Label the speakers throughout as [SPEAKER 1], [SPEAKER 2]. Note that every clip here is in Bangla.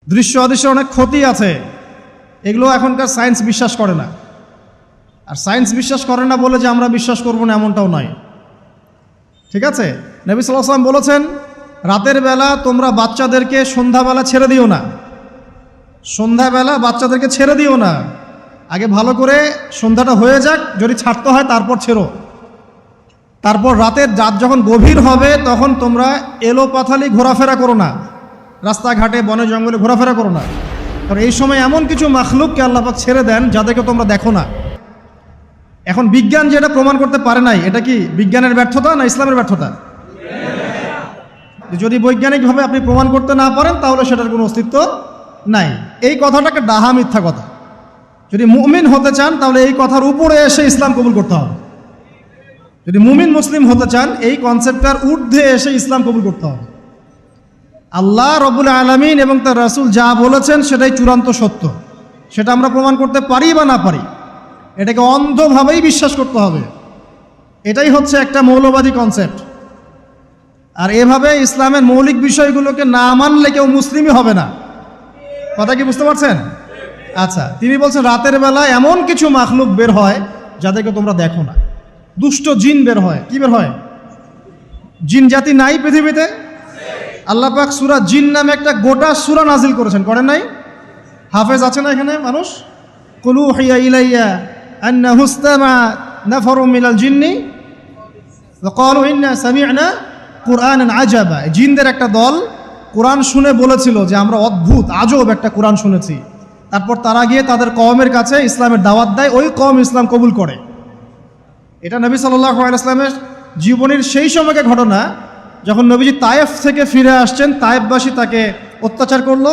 [SPEAKER 1] দৃশ্য অদৃশ্যের অনেক ক্ষতি আছে, এগুলো এখনকার সায়েন্স বিশ্বাস করে না। আর সায়েন্স বিশ্বাস করে না বলে যে আমরা বিশ্বাস করব না এমনটাও নয়, ঠিক আছে? নবী সাল্লাল্লাহু আলাইহি ওয়াসাল্লাম বলেছেন, রাতের বেলা তোমরা বাচ্চাদেরকে সন্ধ্যাবেলা ছেড়ে দিও না, সন্ধ্যাবেলা বাচ্চাদেরকে ছেড়ে দিও না, আগে ভালো করে সন্ধ্যাটা হয়ে যাক, যদি ছাড়তে হয় তারপর ছেড়ো। তারপর রাতের রাত যখন গভীর হবে তখন তোমরা এলোপাথালি ঘোরাফেরা করো না, রাস্তাঘাটে বনে জঙ্গলে ঘোরাফেরা করো না, কারণ এই সময় এমন কিছু মাখলুককে আল্লাহ পাক ছেড়ে দেন যাদেরকে তোমরা দেখো না। এখন বিজ্ঞান যেটা প্রমাণ করতে পারে নাই, এটা কি বিজ্ঞানের ব্যর্থতা না ইসলামের ব্যর্থতা? যদি বৈজ্ঞানিকভাবে আপনি প্রমাণ করতে না পারেন তাহলে সেটার কোনো অস্তিত্ব নাই। এই কথাটাকে ডাহা মিথ্যা কথা। যদি মুমিন হতে চান তাহলে এই কথার উপরে এসে ইসলাম কবুল করতে হবে। যদি মুমিন মুসলিম হতে চান এই কনসেপ্টটার ঊর্ধ্বে এসে ইসলাম কবুল করতে হবে। আল্লাহ রব্বুল আলামিন এবং তার রাসূল যা বলেছেন সেটাই চূড়ান্ত সত্য, সেটা আমরা প্রমাণ করতে পারি বা না পারি, এটাকে অন্ধভাবেই বিশ্বাস করতে হবে। এটাই হচ্ছে একটা মৌলবাদী কনসেপ্ট। আর এভাবে ইসলামের মৌলিক বিষয়গুলোকে না মানলে কেউ মুসলিমই হবে না। কথা কি বুঝতে পারছেন? আচ্ছা, তিনি বলছেন রাতের বেলা এমন কিছু মাখলুক বের হয় যাদেরকে তোমরা দেখো না। দুষ্ট জিন বের হয়। কি বের হয়? জিন জাতি নাই পৃথিবীতে? আল্লাহ পাক সূরা জিন নামে একটা গোটা সূরা নাজিল করেছেন, করেন নাই? হাফেজ আছে না এখানে মানুষ? কুলু হিয়া ইলাইয়া আন্নাহু ইসতামা নাফারুম মিনাল জিন্নি ওয়া ক্বালু ইন্না সামি'না কুরআনান আজাবা। জিনদের একটা দল কোরআন শুনে বলেছিল যে আমরা অদ্ভুত আজব একটা কোরআন শুনেছি। তারপর তারা গিয়ে তাদের কওমের কাছে ইসলামের দাওয়াত দেয়, ওই কওম ইসলাম কবুল করে। এটা নবী সাল্লাল্লাহু আলাইহি ওয়াসাল্লামের জীবনের সেই সময়কে ঘটনা যখন নবীজি তায়েফ থেকে ফিরে আসছেন। তায়েফবাসী তাকে অত্যাচার করলো,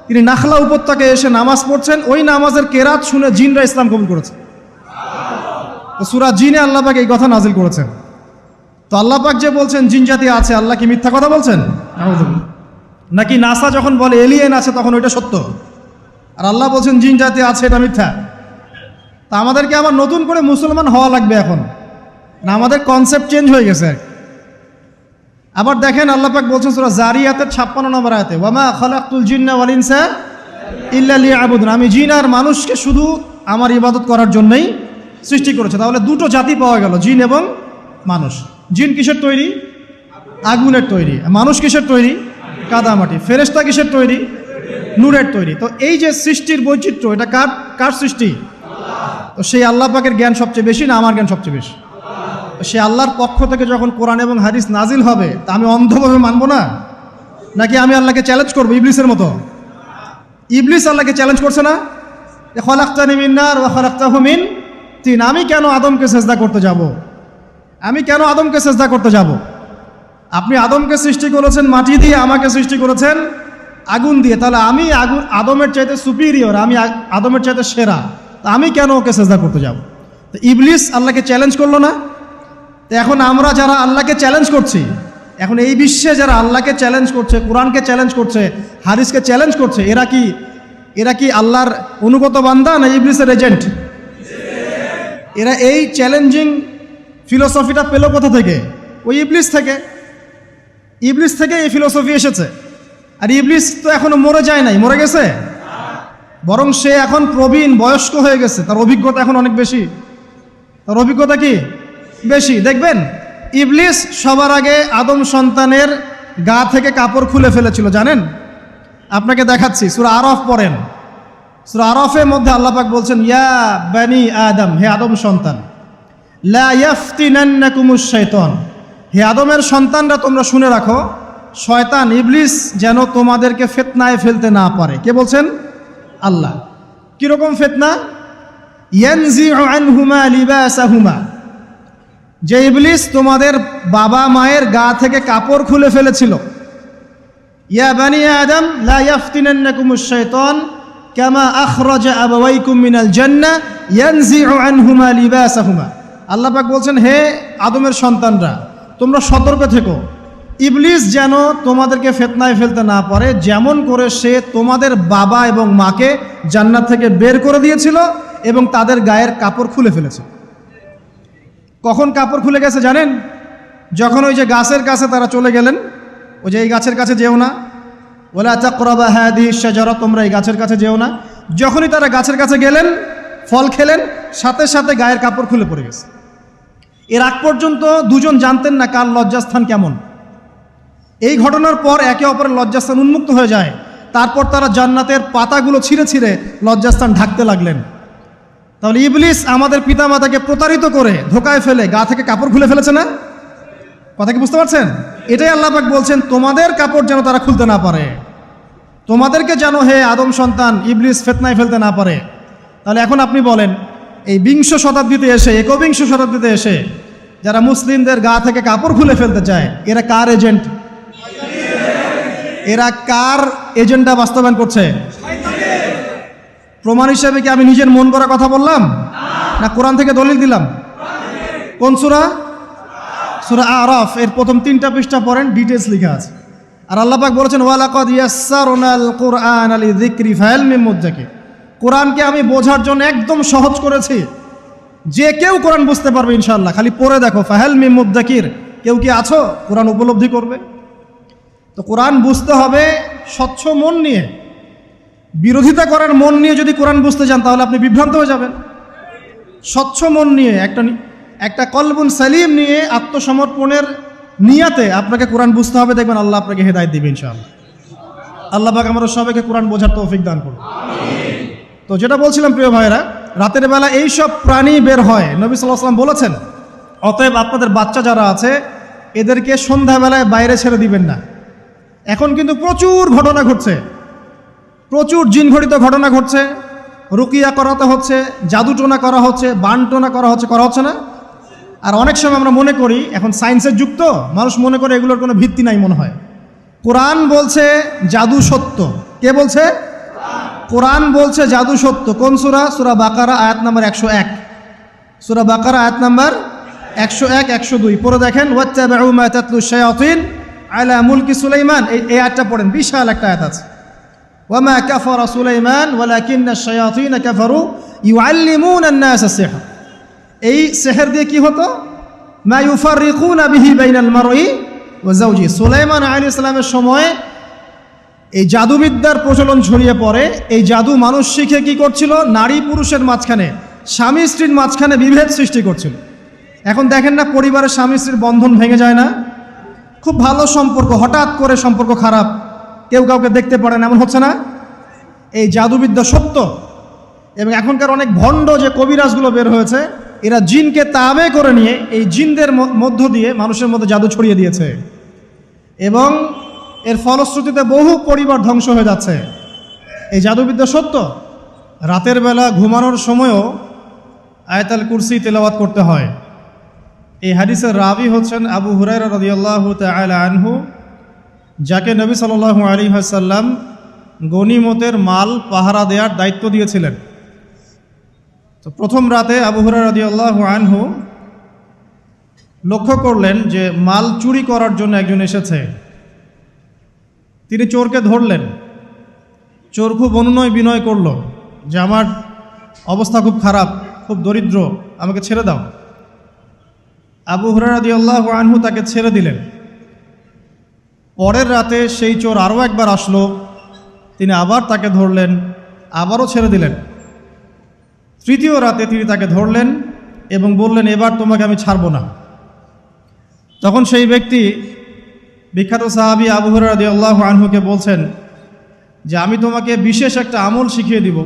[SPEAKER 1] তিনি নাখলা উপত্যকায় এসে নামাজ পড়ছেন, ওই নামাজের কেরাত শুনে জিনরা ইসলাম কবুল করেছে। তো সূরা জিনে আল্লাহ পাক এই কথা নাজিল করেছেন। তো আল্লাহ পাক যে বলছেন জিন জাতি আছে, আল্লাহ কি মিথ্যা কথা বলছেন? নাকি নাসা যখন বলে এলিয়েন আছে তখন ওইটা সত্য, আর আল্লাহ বলছেন জিন জাতি আছে এটা মিথ্যা? তা আমাদেরকে আবার নতুন করে মুসলমান হওয়া লাগবে এখন না? আমাদের কনসেপ্ট চেঞ্জ হয়ে গেছে। আবার দেখেন আল্লাহ পাক বলছেন সূরা জারিয়াতের 56 নম্বর আয়াতে, ওয়ামা খালাকতুল জিন্না ওয়াল ইনসা ইল্লা লিয়াবুদুন, আমি জিন আর মানুষকে শুধু আমার ইবাদত করার জন্যই সৃষ্টি করেছে। তাহলে দুটো জাতি পাওয়া গেল, জিন এবং মানুষ। জিন কিসের তৈরি? আগুনের তৈরি। মানুষ কিসের তৈরি? কাদামাটি। ফেরেশতা কিসের তৈরি? নূরের তৈরি। তো এই যে সৃষ্টির বৈচিত্র্য, এটা কার সৃষ্টি? তো সেই আল্লাহ পাকের জ্ঞান সবচেয়ে বেশি না আমার জ্ঞান সবচেয়ে বেশি? সে আল্লাহর পক্ষ থেকে যখন কোরআন এবং হাদিস নাজিল হবে তা আমি অন্ধভাবে মানবো না, নাকি আমি আল্লাহকে চ্যালেঞ্জ করবো ইবলিসের মতো? ইবলিস আল্লাহকে চ্যালেঞ্জ করছে না, খলাকতানি মিন নার ওয়া খলাকতাহু মিন তিন, আমি কেন আদমকে সেজদা করতে যাব? আমি কেন আদমকে সেজদা করতে যাব? আপনি আদমকে সৃষ্টি করেছেন মাটি দিয়ে, আমাকে সৃষ্টি করেছেন আগুন দিয়ে, তাহলে আমি আদমের চাইতে সুপিরিয়র, আমি আদমের চাইতে সেরা, তা আমি কেন ওকে সেজদা করতে যাব? তো ইবলিস আল্লাহকে চ্যালেঞ্জ করলো না? তো এখন আমরা যারা আল্লাহকে চ্যালেঞ্জ করছি, এখন এই বিশ্বে যারা আল্লাহকে চ্যালেঞ্জ করছে, কোরআনকে চ্যালেঞ্জ করছে, হাদিসকে চ্যালেঞ্জ করছে, এরা কি আল্লাহর অনুগত বান্দা না ইবলিসের এজেন্ট? এরা এই চ্যালেঞ্জিং ফিলোসফিটা পেল কোথা থেকে? ওই ইবলিস থেকে। ইবলিস থেকে এই ফিলোসফি এসেছে। আর ইবলিস তো এখনো মরে যায় নাই, মরে গেছে, বরং সে এখন প্রবীণ বয়স্ক হয়ে গেছে, তার অভিজ্ঞতা এখন অনেক বেশি। তার অভিজ্ঞতা কি বেশি? দেখবেন ইবলিস সবার আগে আদম সন্তানের গা থেকে কাপড় খুলে ফেলেছিল, জানেন? আপনাকে দেখাচ্ছি, সূরা আরাফ পড়েন। সূরা আরাফের মধ্যে আল্লাহ পাক বলছেন, ইয়া বানি আদম, হে আদম সন্তান, লা ইয়াফতিনান্নাকুমুশ শাইতান, হে আদমের সন্তানরা তোমরা শুনে রাখো, শয়তান ইবলিস যেন তোমাদেরকে ফিতনায় ফেলতে না পারে। কে বলছেন? আল্লাহ। কিরকম ফিতনা? ইয়ানজিউ আনহুমা লিবাসাহুমা, যে ইবলিস তোমাদের বাবা মায়ের গা থেকে কাপড় খুলে ফেলেছিল। ইয়া বানি আদম লা ইয়াফতিনান্নাকুমুশ শাইতান কামা আখরাজা আবাওয়াইকুম মিনাল জান্নাহ ইয়ানজিউ আনহুমা লিবাসাহুমা। আল্লাহ পাক বলছেন, হে আদমের সন্তানরা তোমরা সতর্ক থেকো, ইবলিস যেন তোমাদেরকে ফিতনায় ফেলতে না পারে, যেমন করে সে তোমাদের বাবা এবং মাকে জান্নাত থেকে বের করে দিয়েছিল এবং তাদের গায়ের কাপড় খুলে ফেলেছে। কখন কাপড় খুলে গেছে জানেন? যখন ওই যে গাছের কাছে তারা চলে গেলেন, ওই যে এই গাছের কাছে যেও না, ওয়ালা তাকরাবা হাদিহি শাজারা, তোমরা এই গাছের কাছে যেও না। যখনই তারা গাছের কাছে গেলেন, ফল খেলেন, সাথে সাথে গায়ের কাপড় খুলে পড়ে গেছে। এর আগ পর্যন্ত দুজন জানতেন না কার লজ্জাস্থান কেমন। এই ঘটনার পর একে অপরের লজ্জাস্থান উন্মুক্ত হয়ে যায়। তারপর তারা জান্নাতের পাতাগুলো ছিঁড়ে ছিঁড়ে লজ্জাস্থান ঢাকতে লাগলেন। তাহলে ইবলিস আমাদের পিতামাতাকে প্রতারিত করে ধোকায় ফেলে গা থেকে কাপড় খুলে ফেলেছে না? কথা কি বুঝতে পারছেন? এটাই আল্লাহ পাক বলছেন, তোমাদের কাপড় যেন তারা খুলতে না পারে, তোমাদেরকে যেন হে আদম সন্তান ইবলিস ফিতনায় ফেলতে না পারে। তাহলে এখন আপনি বলেন, এই বিংশ শতাব্দীতে এসে, একবিংশ শতাব্দীতে এসে যারা মুসলিমদের গা থেকে কাপড় খুলে ফেলতে চায়, এরা কার এজেন্ট? এরা কার এজেন্ডা বাস্তবায়ন করছে? প্রমাণ হিসেবে কি আমি নিজের মন করা কথা বললাম, না কোরআন থেকে দলিল দিলাম? কোন সূরা? সূরা আরাফ এর প্রথম 3টা পৃষ্ঠা পড়েন, ডিটেইলস লেখা আছে। আর আল্লাহ পাক বলেছেন, ওয়ালাকাদ ইয়াসসারনাল কুরআনা লিযিকরি ফাহাল মিন মুদ্দাকির, কোরআনকে আমি বোঝার জন্য একদম সহজ করেছি, যে কেউ কোরআন বুঝতে পারবে ইনশাআল্লাহ। খালি পড়ে দেখো, ফাহাল মিন মুদ্দাকির, কেউ কি আছো কোরআন উপলব্ধি করবে? তো কোরআন বুঝতে হবে স্বচ্ছ মন নিয়ে। বিরোধিতা করার মন নিয়ে যদি কোরআন বুঝতে যান তাহলে আপনি বিভ্রান্ত হয়ে যাবেন। স্বচ্ছ মন নিয়ে, একটা কলবুন সালিম নিয়ে, আত্মসমর্পণের নিয়াতে আপনাকে কোরআন বুঝতে হবে। দেখবেন আল্লাহ আপনাকে হেদায়েত দিবেন ইনশাআল্লাহ। আল্লাহ পাক আমরা সবাইকে কোরআন বোঝার তৌফিক দান করুন। তো যেটা বলছিলাম প্রিয় ভাইরা, রাতের বেলা এই সব প্রাণী বের হয়, নবী সাল্লাল্লাহু আলাইহি ওয়াসাল্লাম বলেছেন, অতএব আপনাদের বাচ্চা যারা আছে এদেরকে সন্ধ্যাবেলায় বাইরে ছেড়ে দিবেন না। এখন কিন্তু প্রচুর ঘটনা ঘটছে, প্রচুর জিনঘটিত ঘটনা ঘটছে, রুকিয়া করাতে হচ্ছে, জাদুটোনা করা হচ্ছে, বানটোনা করা হচ্ছে না? আর অনেক সময় আমরা মনে করি, এখন সায়েন্সের যুগ তো, মানুষ মনে করে এগুলোর কোনো ভিত্তি নাই মনে হয়। কোরআন বলছে জাদু সত্য। কে বলছে? কোরআন বলছে জাদু সত্য। কোন সূরা? সূরা বাকারা আয়াত নাম্বার 101। সূরা বাকারা আয়াত নাম্বার 101, 102 পড়ে দেখেন। ওয়াত্তাবাউ মা তাতলু শায়াতিন আলা মুলকি সুলাইমান, এই আয়াতটা পড়েন, বিশাল একটা আয়াত আছে। ওয়ামা কাফারা সুলাইমান ওয়ালাকিন্না শায়াতিন কাফারু ইউআল্লিমুনা আন-নাস আস-সিহর। এই সিহর দিয়ে কি হতো? মা ইউফাররিকুনা বিহি বাইনাল মারই ওয়া যাওজি। সুলাইমান আলাইহিস সালামের সময় এই জাদুবিদ্যার প্রচলন ছড়িয়ে পড়ে। এই জাদু মানুষ শিখে কি করছিল? নারী পুরুষের মাঝখানে, স্বামী স্ত্রীর মাঝখানে বিভেদ সৃষ্টি করছিল। এখন দেখেন না, পরিবারের স্বামী স্ত্রীর বন্ধন ভেঙে যায় না? খুব ভালো সম্পর্ক, হঠাৎ করে সম্পর্ক খারাপ, কেউ কাউকে দেখতে পারে না, এমন হচ্ছে না? এই জাদুবিদ্যা সত্য। এবং এখনকার অনেক ভণ্ড যে কবিরাজগুলো বের হয়েছে, এরা জিনকে তাবে করে নিয়ে এই জিনদের মধ্য দিয়ে মানুষের মধ্যে জাদু ছড়িয়ে দিয়েছে, এবং এর ফলশ্রুতিতে বহু পরিবার ধ্বংস হয়ে যাচ্ছে। এই জাদুবিদ্যা সত্য। রাতের বেলা ঘুমানোর সময়ও আয়াতুল কুরসি তেলাওয়াত করতে হয়। এই হাদিসের রাবি হচ্ছেন আবু হুরায়রা রাদিয়াল্লাহু তাআলা আনহু, যাকে নবী সাল্লাল্লাহু আলাইহি ওয়াসাল্লাম গনিমতের মাল পাহারা দেওয়ার দায়িত্ব দিয়েছিলেন। তো প্রথম রাতে আবু হুরায়রা রাদিয়াল্লাহু আনহু লক্ষ্য করলেন যে মাল চুরি করার জন্য একজন এসেছে। তিনি চোরকে ধরলেন। চোর খুব অনুনয় বিনয় করল যে আমার অবস্থা খুব খারাপ, খুব দরিদ্র, আমাকে ছেড়ে দাও। আবু হুরায়রা রাদিয়াল্লাহু আনহু তাকে ছেড়ে দিলেন। পরের রাতে সেই চোর আরও একবার আসলো, তিনি আবার তাকে ধরলেন, আবারও ছেড়ে দিলেন। তৃতীয় রাতে তিনি তাকে ধরলেন এবং বললেন, এবার তোমাকে আমি ছাড়ব না। তখন সেই ব্যক্তি, বিখ্যাত সাহাবী আবু হুরায়রা রাদিয়াল্লাহু আনহুকে বলছেন যে আমি তোমাকে বিশেষ একটা আমল শিখিয়ে দিব,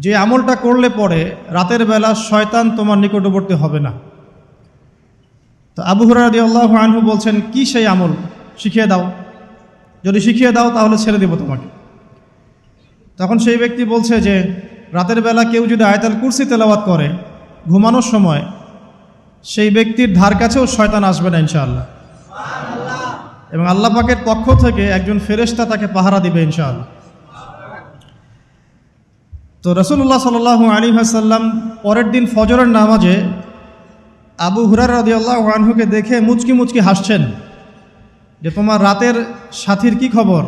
[SPEAKER 1] যে আমলটা করলে পরে রাতের বেলা শয়তান তোমার নিকটবর্তী হবে না। তো আবু হুরায়রা রাদিয়াল্লাহু আনহু বলছেন, কি সেই আমল? শিখিয়ে দাও, যদি শিখিয়ে দাও তাহলে ছেড়ে দেব তোমাকে। তখন সেই ব্যক্তি বলছে যে রাতের বেলা কেউ যদি আয়াতুল কুরসি তেলাওয়াত করে ঘুমানোর সময়, সেই ব্যক্তির ধার কাছেও শয়তান আসবে না ইনশাআল্লাহ, এবং আল্লাহ পাকের পক্ষ থেকে একজন ফেরেশতা তাকে পাহারা দিবে ইনশাআল্লাহ। তো রাসূলুল্লাহ সাল্লাল্লাহু আলাইহি ওয়াসাল্লাম পরের দিন ফজরের নামাজে আবু হুরায়রা রাদিয়াল্লাহু আনহুকে দেখে মুচকি মুচকি হাসছেন যে তোমার রাতের সাথীর কি খবর?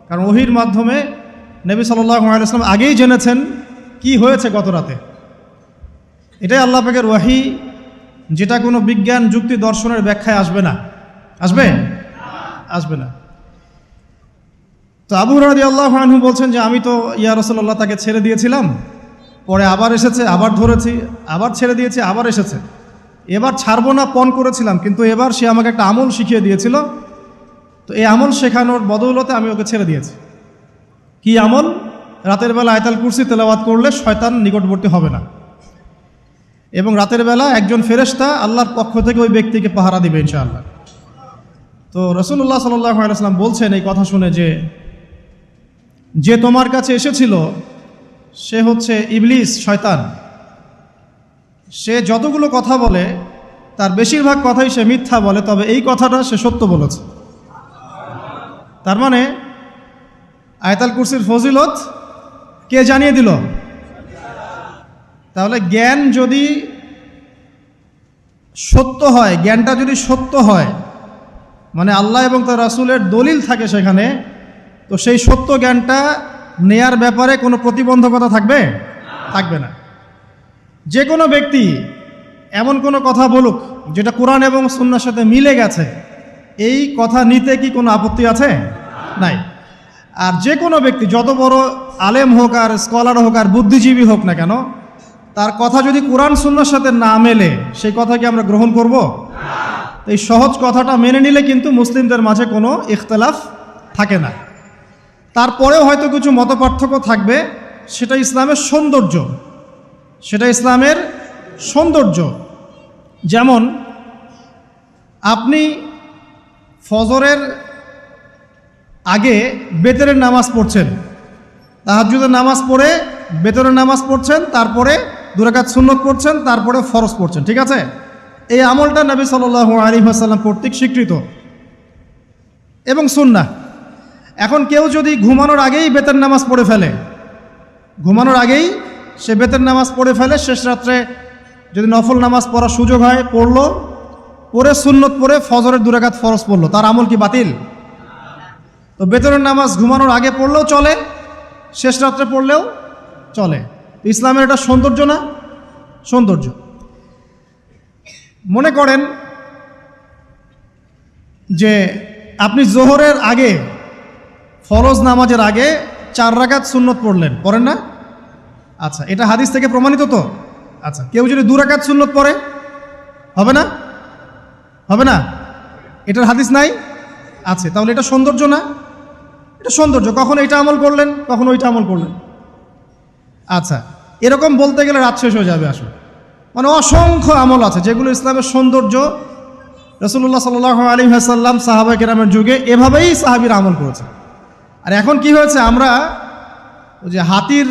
[SPEAKER 1] কারণ ওহীর মাধ্যমে নবী সাল্লাল্লাহু আলাইহি ওয়াসাল্লাম আগেই জেনেছেন কি হয়েছে গত রাতে। এটাই আল্লাহ পাকের ওয়াহি, যেটা কোনো বিজ্ঞান যুক্তি দর্শনের ব্যাখ্যায় আসবে না। আসবে না। তো আবু হুরায়রা রাদিয়াল্লাহু আনহু বলছেন যে আমি তো ইয়া রাসূলুল্লাহ তাকে ছেড়ে দিয়েছিলাম, পরে আবার এসেছে, আবার ধরেছি, আবার ছেড়ে দিয়েছি, আবার এসেছে। এবার ছাড়বো না পণ করেছিলাম, কিন্তু এবার সে আমাকে একটা আমল শিখিয়ে দিয়েছিল, তো এই আমল শেখানোর বদৌলতে আমি ওকে ছেড়ে দিয়েছি। কি আমল? রাতের বেলা আয়াতুল কুরসি তেলাওয়াত করলে শয়তান নিকটবর্তী হবে না, এবং রাতের বেলা একজন ফেরেশতা আল্লাহর পক্ষ থেকে ওই ব্যক্তিকে পাহারা দিবে ইনশাআল্লাহ। তো রাসূলুল্লাহ সাল্লাল্লাহু আলাইহি ওয়াসাল্লাম বলছেন এই কথা শুনে যে তোমার কাছে এসেছিল সে হচ্ছে ইবলিস, শয়তান। সে যতগুলো কথা বলে তার বেশিরভাগ কথাই সে মিথ্যা বলে, তবে এই কথাটা সে সত্য বলেছে। তার মানে আয়াতুল কুরসির ফজিলত কে জানিয়ে দিল? তাহলে জ্ঞান যদি সত্য হয়, জ্ঞানটা যদি সত্য হয়, মানে আল্লাহ এবং তার রাসূলের দলিল থাকে সেখানে, তো সেই সত্য জ্ঞানটা নেয়ার ব্যাপারে কোনো প্রতিবন্ধকতা থাকবে? থাকবে না। যে কোনো ব্যক্তি এমন কোনো কথা বলুক যেটা কোরআন এবং সুন্নাহর সাথে মিলে গেছে, এই কথা নিতে কি কোনো আপত্তি আছে? নাই। আর যে কোনো ব্যক্তি যত বড় আলেম হোক আর স্কলার হোক আর বুদ্ধিজীবী হোক না কেন, তার কথা যদি কোরআন সুন্নাহর সাথে না মেলে সেই কথা কি আমরা গ্রহণ করব? এই সহজ কথাটা মেনে নিলে কিন্তু মুসলিমদের মাঝে কোনো ইখতিলাফ থাকে না। তারপরেও হয়তো কিছু মতপার্থক্য থাকবে, সেটা ইসলামের সৌন্দর্য, সেটা ইসলামের সৌন্দর্য। যেমন আপনি ফজরের আগে বেতরের নামাজ পড়ছেন, তাহাজ্জুদের নামাজ পড়ে বেতরের নামাজ পড়ছেন, তারপরে 2 রাকাত সুন্নত পড়ছেন, তারপরে ফরজ পড়ছেন, ঠিক আছে? এই আমলটা নবী সাল্লাল্লাহু আলাইহি ওয়াসাল্লাম কর্তৃক স্বীকৃত এবং সুন্নাহ। এখন কেউ যদি ঘুমানোর আগেই বেতের নামাজ পড়ে ফেলে, ঘুমানোর আগেই সে বেতের নামাজ পড়ে ফেলে, শেষ রাত্রে যদি নফল নামাজ পড়ার সুযোগ হয় পড়লো, পরে সুন্নত পড়ে ফজরের 2 রাকাত ফরজ পড়লো, তার আমল কি বাতিল? তো বেতরের নামাজ ঘুমানোর আগে পড়লেও চলে, শেষ রাত্রে পড়লেও চলে। ইসলামের এটা সৌন্দর্য না? সৌন্দর্য। মনে করেন যে আপনি জোহরের আগে, ফরজ নামাজের আগে 4 রাকাত সুন্নত পড়লেন, পড়েন না? আচ্ছা, এটা হাদিস থেকে প্রমাণিত তো? আচ্ছা, কেউ যদি 2 রাকাত সুন্নত পড়ে হবে না? হবে না? এটার হাদিস নাই? আছে। তাহলে এটা সৌন্দর্য না? এটা সৌন্দর্য। কখন এটা আমল করলেন, কখন ওইটা আমল করলেন। আচ্ছা, এরকম বলতে গেলে রাত শেষ হয়ে যাবে আসলে। মানে অসংখ্য আমল আছে যেগুলো ইসলামের সৌন্দর্য। রাসূলুল্লাহ সাল্লাল্লাহু আলাইহি ওয়াসাল্লাম সাহাবা কেরামের যুগে এভাবেই সাহাবীরা আমল করেছে। আর এখন কি হয়েছে, আমরা ওই যে হাতির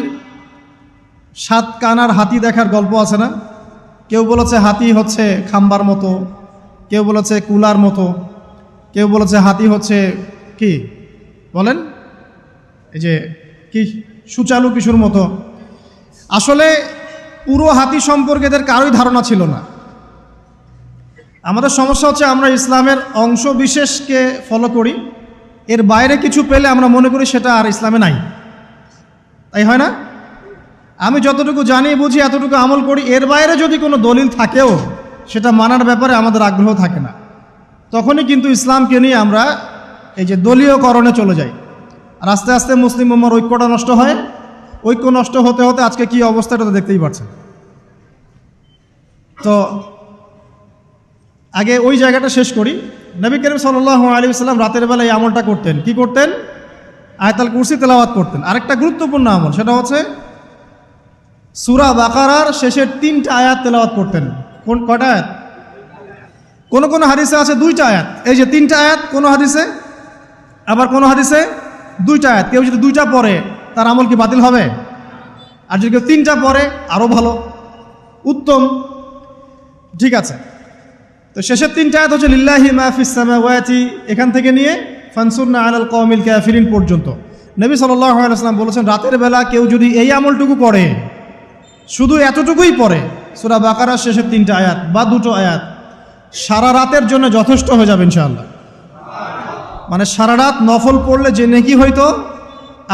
[SPEAKER 1] 7 কানার হাতি দেখার গল্প আছে না? কেউ বলেছে হাতি হচ্ছে খাম্বার মতো, কেউ বলেছে কুলার মতো, কেউ বলেছে হাতি হচ্ছে কি বলেন, এই যে কি সুচালু কিশোর মতো। আসলে পুরো হাতি সম্পর্কে এদের কারোই ধারণা ছিল না। আমাদের সমস্যা হচ্ছে আমরা ইসলামের অংশ বিশেষকে ফলো করি, এর বাইরে কিছু পেলে আমরা মনে করি সেটা আর ইসলামে নাই। তাই হয় না? আমি যতটুকু জানি বুঝি এতটুকু আমল করি, এর বাইরে যদি কোনো দলিল থাকেও সেটা মানার ব্যাপারে আমাদের আগ্রহ থাকে না। তখনই কিন্তু ইসলামকে নিয়ে আমরা এই যে দলীয়করণে চলে যাই, আর আস্তে আস্তে মুসলিম উম্মার ঐক্যটা নষ্ট হয়। ঐক্য নষ্ট হতে হতে আজকে কি অবস্থা এটা তো দেখতেই পাচ্ছেন। তো আগে ওই জায়গাটা শেষ করি। নবী করিম সাল্লাল্লাহু আলাইহি ওয়াসাল্লাম রাতের বেলা এই আমলটা করতেন। কি করতেন? আয়াতুল কুরসি তেলাওয়াত করতেন। আরেকটা গুরুত্বপূর্ণ আমল, সেটা হচ্ছে সূরা বাকারার শেষের 3টা আয়াত তেলাওয়াত করতেন। কয়টা আয়াত? কোন কোন হাদিসে আছে 2টা আয়াত। এই যে 3টা আয়াত কোন হাদিসে, আবার কোন হাদিসে 2টা আয়াত। কেউ যদি 2টা পড়ে তার আমল কি বাতিল হবে? আর যদি কেউ 3টা পড়ে আরও ভালো, উত্তম। ঠিক আছে, তো শেষের 3টা আয়াত হচ্ছে লিল্লাহি মা ফিস সামাওয়াতি, এখান থেকে নিয়ে ফানসুরনা আলাল কওমিল কাফিরিন পর্যন্ত। নবী সাল্লাল্লাহু আলাইহি ওয়াসাল্লাম বলেছেন রাতের বেলা কেউ যদি এই আমলটুকু করে, শুধু এতটুকুই পড়ে, সূরা বাকারার শেষের 3টা আয়াত বা 2টো আয়াত, সারা রাতের জন্য যথেষ্ট হয়ে যাবে ইনশাআল্লাহ। মানে সারা রাত নফল পড়লে যে নেকি হইতো,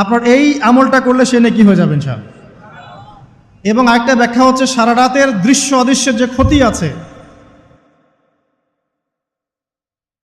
[SPEAKER 1] আপনার এই আমলটা করলে সে নেকি হয়ে যাবে ইনশাআল্লাহ। এবং আরেকটা ব্যাখ্যা হচ্ছে সারা রাতের দৃশ্য অদৃশ্যের যে ক্ষতি আছে